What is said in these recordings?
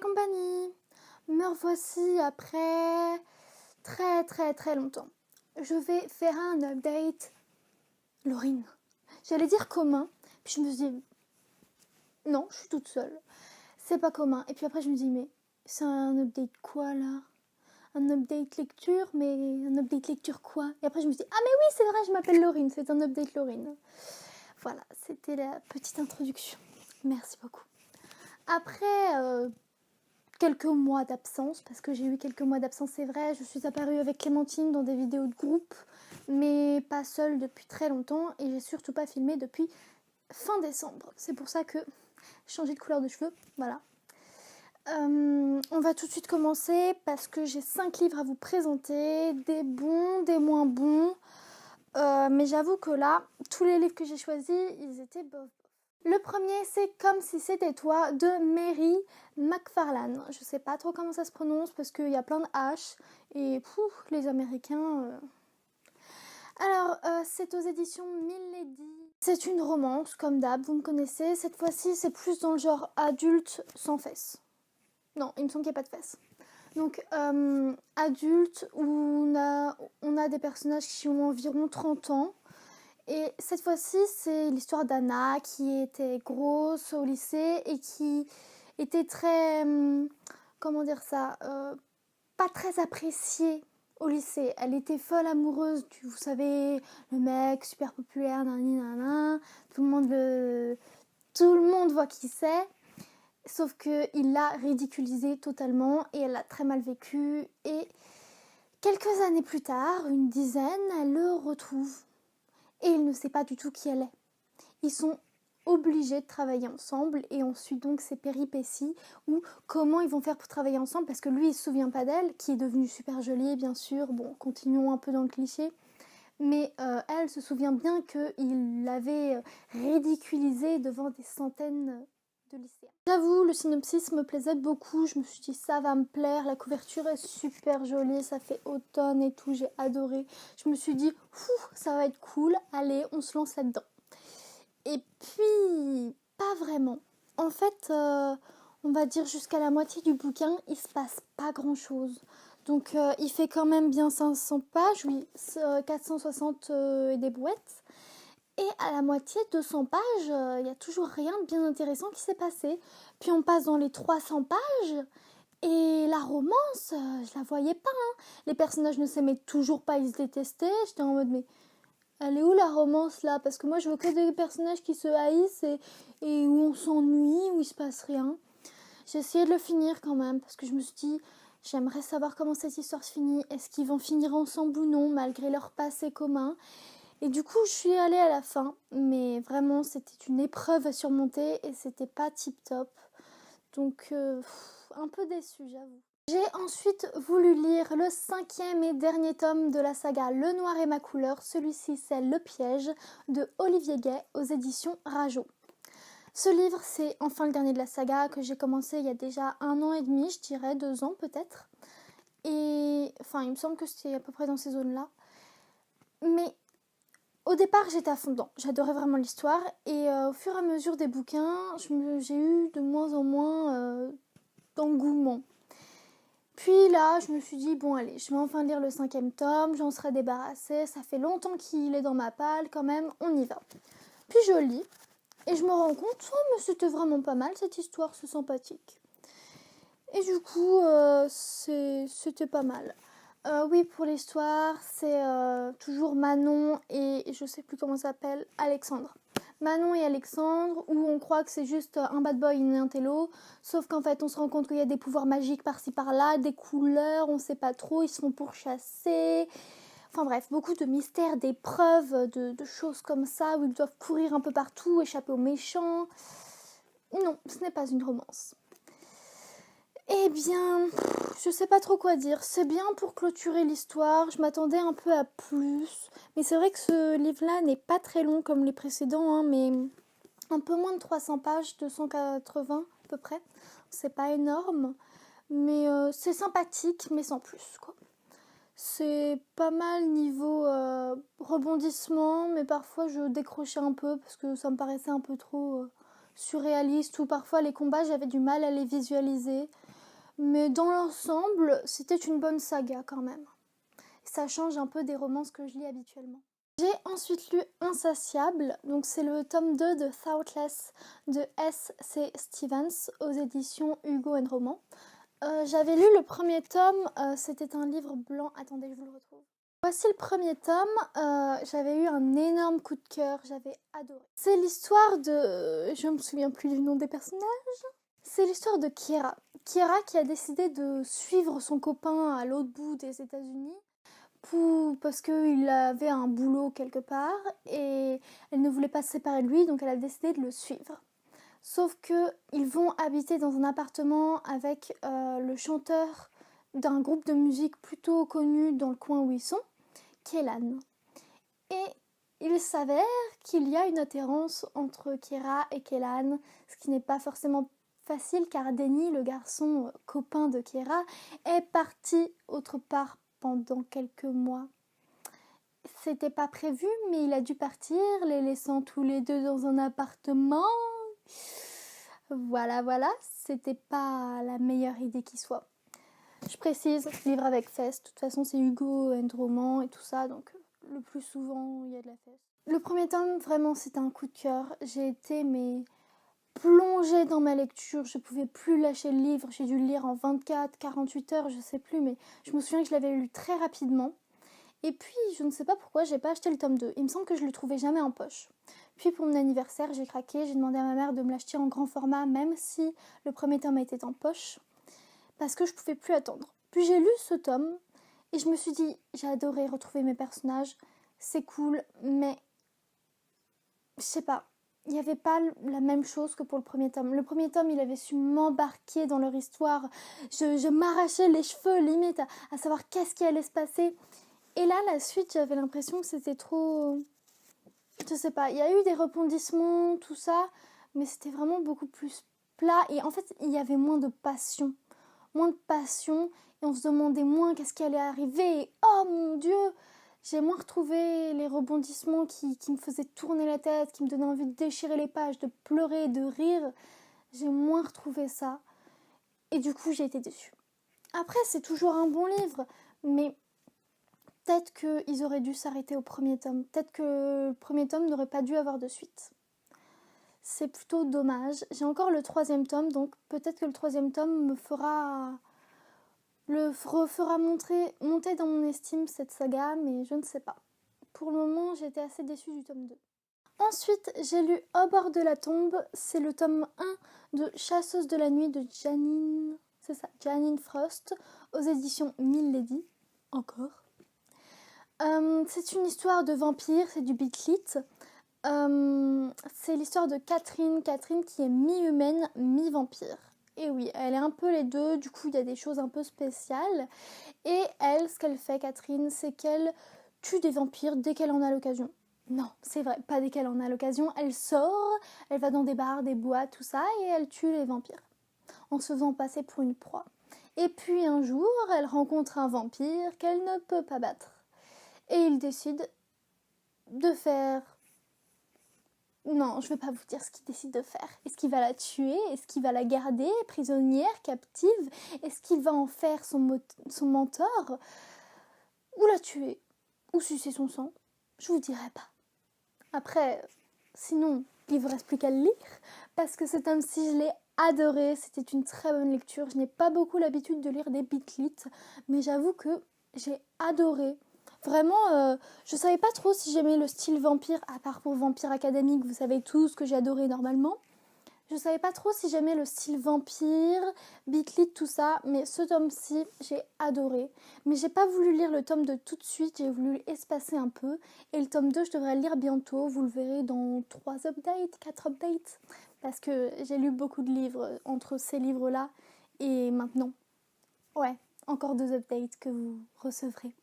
compagnie. Me revoici après très longtemps. Je vais faire un update. Laurine. J'allais dire commun, puis je me suis dit non, je suis toute seule. C'est pas commun. Et puis après je me dis mais c'est un update quoi là? Un update lecture, mais un update lecture quoi? Et après je me suis dit ah mais oui c'est vrai, je m'appelle Laurine, c'est un update Laurine. Voilà, c'était la petite introduction. Merci beaucoup. Après quelques mois d'absence, parce que j'ai eu quelques mois d'absence, c'est vrai, je suis apparue avec Clémentine dans des vidéos de groupe, mais pas seule depuis très longtemps, et j'ai surtout pas filmé depuis fin décembre. C'est pour ça que j'ai changé de couleur de cheveux, voilà. On va tout de suite commencer parce que j'ai 5 livres à vous présenter, des bons, des moins bons. Mais j'avoue que là, tous les livres que j'ai choisis, ils étaient bof. Le premier, c'est Comme si c'était toi de Mary McFarlane. Je sais pas trop comment ça se prononce parce qu'il y a plein de H et les Américains. Alors, c'est aux éditions Milady. C'est une romance, comme d'hab, vous me connaissez. Cette fois-ci, c'est plus dans le genre adulte sans fesses. Non, il me semble qu'il n'y a pas de fesses. Donc, adulte, où on a des personnages qui ont environ 30 ans. Et cette fois-ci, c'est l'histoire d'Anna qui était grosse au lycée et qui était très, comment dire ça, pas très appréciée au lycée. Elle était folle amoureuse du, vous savez, le mec super populaire, nanana, tout le monde voit qui c'est. Sauf qu'il l'a ridiculisée totalement et elle l'a très mal vécu. Et quelques années plus tard, une dizaine, elle le retrouve. Et il ne sait pas du tout qui elle est. Ils sont obligés de travailler ensemble et on suit donc ces péripéties ou comment ils vont faire pour travailler ensemble parce que lui il se souvient pas d'elle, qui est devenue super jolie bien sûr, bon continuons un peu dans le cliché, mais elle se souvient bien qu'il l'avait ridiculisée devant des centaines de lycéens. J'avoue, le synopsis me plaisait beaucoup, je me suis dit ça va me plaire, la couverture est super jolie, ça fait automne et tout, j'ai adoré. Je me suis dit, ça va être cool, allez, on se lance là-dedans. Et puis, pas vraiment. En fait, on va dire jusqu'à la moitié du bouquin, il se passe pas grand-chose. Donc, il fait quand même bien 500 pages, oui, 460 et des brouettes. Et à la moitié, 200 pages, il n'y a toujours rien de bien intéressant qui s'est passé. Puis on passe dans les 300 pages, et la romance, je la voyais pas. Hein. Les personnages ne s'aimaient toujours pas, ils se détestaient. J'étais en mode, mais elle est où la romance là? Parce que moi je veux que des personnages qui se haïssent et où on s'ennuie, où il se passe rien. J'ai essayé de le finir quand même, parce que je me suis dit, j'aimerais savoir comment cette histoire se finit. Est-ce qu'ils vont finir ensemble ou non, malgré leur passé commun? Et du coup, je suis allée à la fin, mais vraiment, c'était une épreuve à surmonter et c'était pas tip top. Donc, un peu déçue, j'avoue. J'ai ensuite voulu lire le 5e et dernier tome de la saga Le Noir et ma couleur. Celui-ci, c'est Le Piège de Olivier Gay aux éditions Rajo. Ce livre, c'est enfin le dernier de la saga que j'ai commencé il y a déjà 1 an et demi, je dirais 2 ans peut-être. Et enfin, il me semble que c'était à peu près dans ces zones-là. Mais au départ, j'étais à fond dedans. J'adorais vraiment l'histoire. Et au fur et à mesure des bouquins, j'ai eu de moins en moins d'engouement. Puis là, je me suis dit, bon allez, je vais enfin lire le 5e tome, j'en serai débarrassée. Ça fait longtemps qu'il est dans ma palle, quand même, on y va. Puis je lis, et je me rends compte, oh mais c'était vraiment pas mal cette histoire, c'est sympathique. Et du coup, c'était pas mal. Oui, pour l'histoire, c'est toujours Manon et je sais plus comment ça s'appelle, Alexandre. Manon et Alexandre, où on croit que c'est juste un bad boy et un télo, sauf qu'en fait on se rend compte qu'il y a des pouvoirs magiques par-ci par-là, des couleurs, on sait pas trop, ils se font pourchasser. Enfin bref, beaucoup de mystères, d'épreuves, de choses comme ça, où ils doivent courir un peu partout, échapper aux méchants. Non, ce n'est pas une romance. Eh bien, je sais pas trop quoi dire. C'est bien pour clôturer l'histoire. Je m'attendais un peu à plus. Mais c'est vrai que ce livre-là n'est pas très long comme les précédents, hein, mais un peu moins de 300 pages, 280 à peu près. C'est pas énorme, mais c'est sympathique, mais sans plus, quoi. C'est pas mal niveau rebondissement, mais parfois je décrochais un peu parce que ça me paraissait un peu trop surréaliste, ou parfois les combats j'avais du mal à les visualiser. Mais dans l'ensemble, c'était une bonne saga quand même. Ça change un peu des romances que je lis habituellement. J'ai ensuite lu Insatiable, donc c'est le tome 2 de Thoughtless de S.C. Stevens aux éditions Hugo & Roman. J'avais lu le premier tome, c'était un livre blanc. Attendez, je vous le retrouve. Voici le premier tome, j'avais eu un énorme coup de cœur, j'avais adoré. C'est l'histoire de... je me souviens plus du nom des personnages. C'est l'histoire de Kiera. Kiera qui a décidé de suivre son copain à l'autre bout des États-Unis parce qu'il avait un boulot quelque part et elle ne voulait pas se séparer de lui, donc elle a décidé de le suivre. Sauf qu'ils vont habiter dans un appartement avec le chanteur d'un groupe de musique plutôt connu dans le coin où ils sont, Kélan. Et il s'avère qu'il y a une attirance entre Kiera et Kélan, ce qui n'est pas forcément facile car Denny, le garçon copain de Kiera, est parti autre part pendant quelques mois. C'était pas prévu, mais il a dû partir, les laissant tous les deux dans un appartement. Voilà, c'était pas la meilleure idée qui soit. Je précise, livre avec fesse, de toute façon c'est Hugo & Roman et tout ça, donc le plus souvent il y a de la fesse. Le premier tome, vraiment c'était un coup de cœur. J'ai été plongée dans ma lecture, je pouvais plus lâcher le livre, j'ai dû le lire en 24, 48 heures, je sais plus, mais je me souviens que je l'avais lu très rapidement. Et puis, je ne sais pas pourquoi, j'ai pas acheté le tome 2. Il me semble que je le trouvais jamais en poche. Puis pour mon anniversaire, j'ai craqué, j'ai demandé à ma mère de me l'acheter en grand format, même si le premier tome était en poche, parce que je pouvais plus attendre. Puis j'ai lu ce tome, et je me suis dit, j'ai adoré retrouver mes personnages, c'est cool, mais je sais pas, il n'y avait pas la même chose que pour le premier tome. Le premier tome, il avait su m'embarquer dans leur histoire. Je m'arrachais les cheveux, limite, à savoir qu'est-ce qui allait se passer. Et là, la suite, j'avais l'impression que c'était trop... Je sais pas, il y a eu des rebondissements, tout ça, mais c'était vraiment beaucoup plus plat. Et en fait, il y avait moins de passion. Et on se demandait moins qu'est-ce qui allait arriver. Et oh mon Dieu, j'ai moins retrouvé les rebondissements qui me faisaient tourner la tête, qui me donnaient envie de déchirer les pages, de pleurer, de rire. J'ai moins retrouvé ça. Et du coup, j'ai été déçue. Après, c'est toujours un bon livre, mais peut-être qu'ils auraient dû s'arrêter au premier tome. Peut-être que le premier tome n'aurait pas dû avoir de suite. C'est plutôt dommage. J'ai encore le troisième tome, donc peut-être que le troisième tome me fera monter dans mon estime cette saga, mais je ne sais pas. Pour le moment, j'ai été assez déçue du tome 2. Ensuite, j'ai lu Au bord de la tombe. C'est le tome 1 de Chasseuse de la nuit de Janine Frost, aux éditions Milady. Encore. C'est une histoire de vampire, c'est du beat lit. C'est l'histoire de Catherine qui est mi-humaine, mi-vampire. Et oui, elle est un peu les deux, du coup il y a des choses un peu spéciales. Et elle, ce qu'elle fait, Catherine, c'est qu'elle tue des vampires dès qu'elle en a l'occasion. Non, c'est vrai, pas dès qu'elle en a l'occasion. Elle sort, elle va dans des bars, des boîtes, tout ça, et elle tue les vampires, en se faisant passer pour une proie. Et puis un jour, elle rencontre un vampire qu'elle ne peut pas battre. Et il décide de faire... Non, je ne vais pas vous dire ce qu'il décide de faire. Est-ce qu'il va la tuer? Est-ce qu'il va la garder prisonnière, captive? Est-ce qu'il va en faire son mentor? Ou la tuer? Ou sucer son sang? Je vous dirai pas. Après, sinon, il ne vous reste plus qu'à le lire. Parce que cet homme-ci, je l'ai adoré. C'était une très bonne lecture. Je n'ai pas beaucoup l'habitude de lire des beat lit, mais j'avoue que j'ai adoré. Vraiment, je savais pas trop si j'aimais le style vampire, à part pour Vampire Académique, vous savez tout ce que j'ai adoré normalement. Je savais pas trop si j'aimais le style vampire, beat lit, tout ça, mais ce tome-ci, j'ai adoré. Mais j'ai pas voulu lire le tome 2 tout de suite, j'ai voulu espacer un peu. Et le tome 2, je devrais le lire bientôt, vous le verrez dans 3 updates, 4 updates. Parce que j'ai lu beaucoup de livres entre ces livres-là et maintenant. Ouais, encore 2 updates que vous recevrez.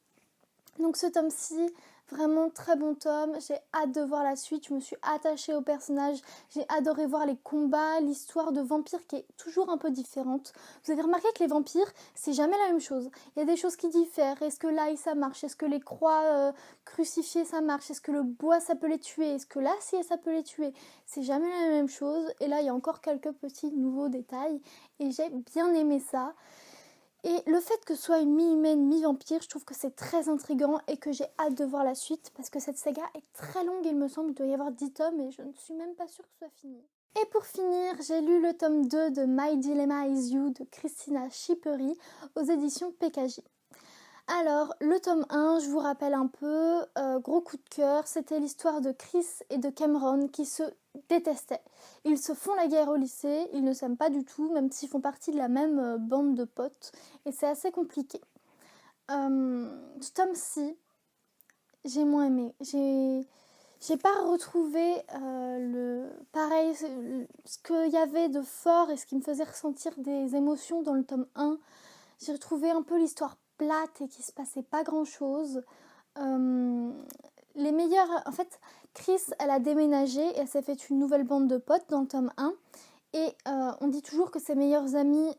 Donc ce tome-ci, vraiment très bon tome, j'ai hâte de voir la suite, je me suis attachée au personnage, j'ai adoré voir les combats, l'histoire de vampires qui est toujours un peu différente. Vous avez remarqué que les vampires, c'est jamais la même chose. Il y a des choses qui diffèrent, est-ce que l'ail ça marche, est-ce que les croix crucifiées ça marche, est-ce que le bois ça peut les tuer, est-ce que l'acier ça peut les tuer. C'est jamais la même chose, et là il y a encore quelques petits nouveaux détails, et j'ai bien aimé ça. Et le fait que ce soit une mi-humaine, mi-vampire, je trouve que c'est très intriguant et que j'ai hâte de voir la suite parce que cette saga est très longue, il me semble, il doit y avoir 10 tomes et je ne suis même pas sûre que ce soit fini. Et pour finir, j'ai lu le tome 2 de My Dilemma Is You de Christina Schippery aux éditions PKJ. Alors, le tome 1, je vous rappelle un peu, gros coup de cœur, c'était l'histoire de Chris et de Cameron qui se détestaient. Ils se font la guerre au lycée, ils ne s'aiment pas du tout, même s'ils font partie de la même bande de potes, et c'est assez compliqué. Ce tome-ci, j'ai moins aimé. J'ai pas retrouvé pareil, ce qu'il y avait de fort et ce qui me faisait ressentir des émotions dans le tome 1. J'ai retrouvé un peu l'histoire plate et qu'il se passait pas grand chose. Les meilleurs, en fait, Chris, elle a déménagé et elle s'est fait une nouvelle bande de potes dans le tome 1. Et on dit toujours que ses meilleurs amis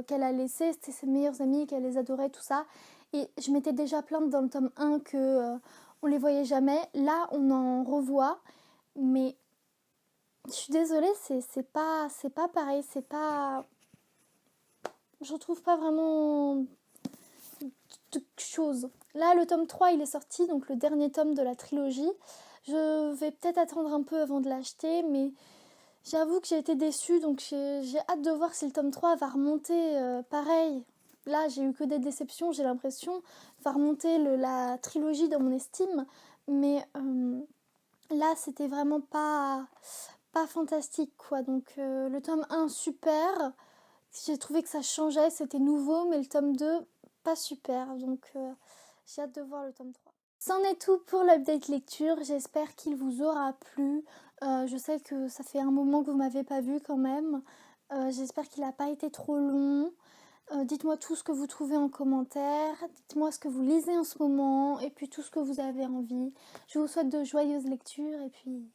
qu'elle a laissés, c'était ses meilleurs amis, qu'elle les adorait, tout ça. Et je m'étais déjà plainte dans le tome 1 que on les voyait jamais. Là, on en revoit, mais je suis désolée, c'est pas pareil, c'est pas... Je retrouve pas vraiment de choses. Là, le tome 3, il est sorti, donc le dernier tome de la trilogie. Je vais peut-être attendre un peu avant de l'acheter, mais j'avoue que j'ai été déçue, donc j'ai hâte de voir si le tome 3 va remonter pareil. Là, j'ai eu que des déceptions, j'ai l'impression. Va remonter la trilogie dans mon estime, mais là, c'était vraiment pas fantastique, quoi. Donc, le tome 1, super. J'ai trouvé que ça changeait, c'était nouveau, mais le tome 2, pas super. Donc, j'ai hâte de voir le tome 3. C'en est tout pour l'update lecture. J'espère qu'il vous aura plu. Je sais que ça fait un moment que vous m'avez pas vu quand même. J'espère qu'il n'a pas été trop long. Dites-moi tout ce que vous trouvez en commentaire. Dites-moi ce que vous lisez en ce moment et puis tout ce que vous avez envie. Je vous souhaite de joyeuses lectures et puis